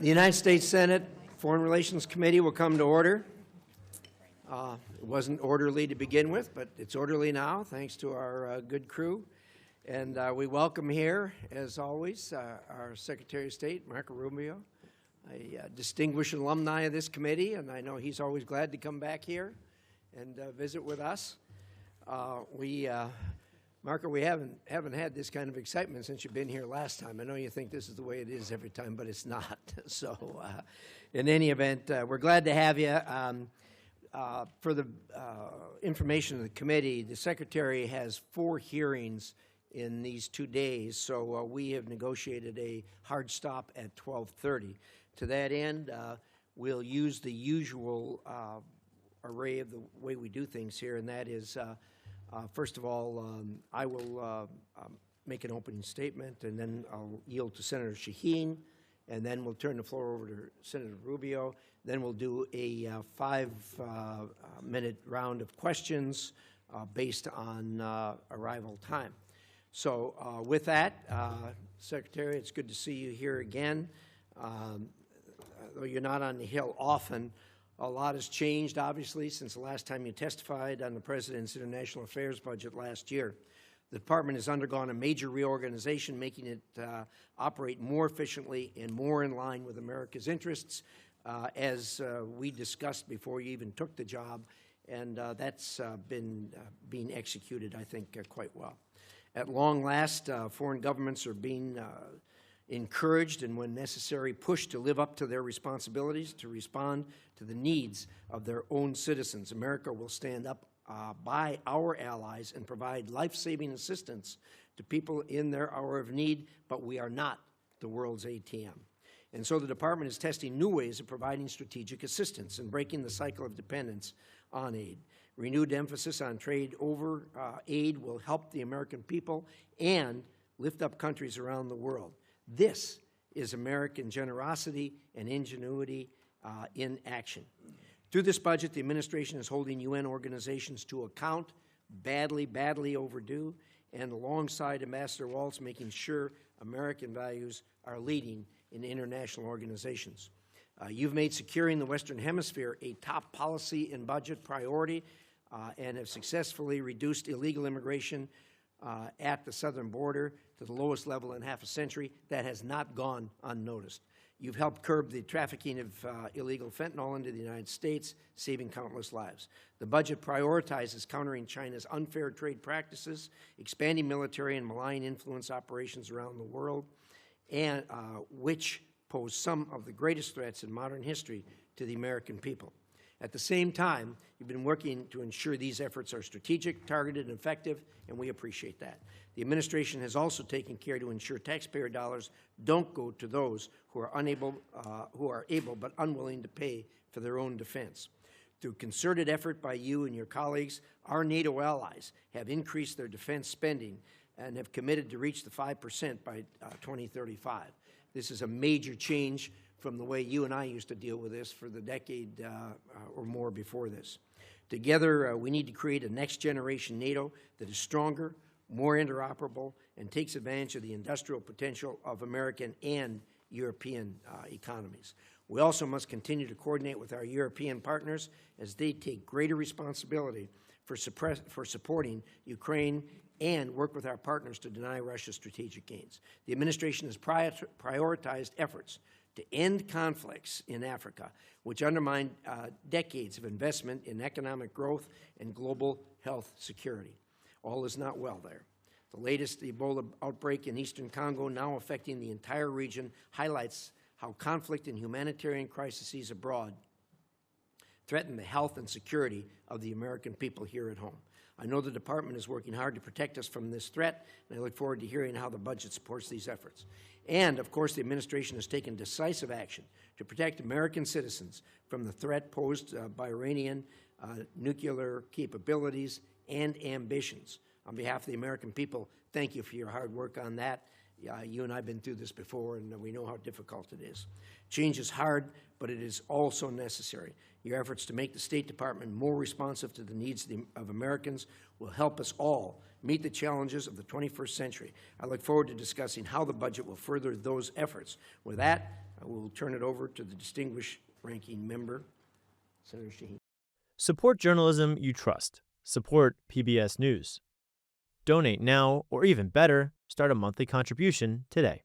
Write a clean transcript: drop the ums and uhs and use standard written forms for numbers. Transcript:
The United States Senate Foreign Relations Committee will come to order. It wasn't orderly to begin with, but it's orderly now, thanks to our good crew. And we welcome here, as always, our Secretary of State, Rubio, a distinguished alumni of this committee, and I know he's always glad to come back here and visit with us. Marco, we haven't had this kind of excitement since you've been here last time. I know you think this is the way it is every time, but it's not. So in any event, we're glad to have you. For the information of the committee, the Secretary has 4 hearings in these 2 days, so we have negotiated a hard stop at 12:30. To that end, we'll use the usual array of the way we do things here, and that is first of all, I will make an opening statement, and then I'll yield to Senator Shaheen, and then we'll turn the floor over to Senator Rubio. Then we'll do a 5-minute round of questions based on arrival time. So with that, Secretary, it's good to see you here again. Though you're not on the Hill often, a lot has changed, obviously, since the last time you testified on the President's International Affairs budget last year. The Department has undergone a major reorganization, making it operate more efficiently and more in line with America's interests, as we discussed before you even took the job, and that's been being executed, I think, quite well. At long last, foreign governments are being encouraged and, when necessary, pushed to live up to their responsibilities to respond to the needs of their own citizens. America will stand up by our allies and provide life-saving assistance to people in their hour of need, but we are not the world's ATM. And so the Department is testing new ways of providing strategic assistance and breaking the cycle of dependence on aid. Renewed emphasis on trade over aid will help the American people and lift up countries around the world. This is American generosity and ingenuity in action. Through this budget, the administration is holding UN organizations to account, badly overdue, and alongside Ambassador Waltz, making sure American values are leading in international organizations. You've made securing the Western Hemisphere a top policy and budget priority and have successfully reduced illegal immigration at the southern border to the lowest level in half a century. That has not gone unnoticed. You've helped curb the trafficking of illegal fentanyl into the United States, saving countless lives. The budget prioritizes countering China's unfair trade practices, expanding military and malign influence operations around the world, and which pose some of the greatest threats in modern history to the American people. At the same time, you've been working to ensure these efforts are strategic, targeted, and effective, and we appreciate that. The administration has also taken care to ensure taxpayer dollars don't go to those who are able but unwilling to pay for their own defense. Through concerted effort by you and your colleagues, our NATO allies have increased their defense spending and have committed to reach the 5% by 2035. This is a major change from the way you and I used to deal with this for the decade or more before this. Together, we need to create a next-generation NATO that is stronger, more interoperable, and takes advantage of the industrial potential of American and European economies. We also must continue to coordinate with our European partners as they take greater responsibility for supporting Ukraine and work with our partners to deny Russia's strategic gains. The administration has prioritized efforts to end conflicts in Africa, which undermine decades of investment in economic growth and global health security. All is not well there. The latest Ebola outbreak in eastern Congo, now affecting the entire region, highlights how conflict and humanitarian crises abroad threaten the health and security of the American people here at home. I know the Department is working hard to protect us from this threat, and I look forward to hearing how the budget supports these efforts. And, of course, the administration has taken decisive action to protect American citizens from the threat posed by Iranian nuclear capabilities and ambitions. On behalf of the American people, thank you for your hard work on that. You and I have been through this before, and we know how difficult it is. Change is hard, but it is also necessary. Your efforts to make the State Department more responsive to the needs of Americans will help us all meet the challenges of the 21st century. I look forward to discussing how the budget will further those efforts. With that, I will turn it over to the distinguished ranking member, Senator Shaheen. Support journalism you trust. Support PBS News. Donate now, or even better, start a monthly contribution today.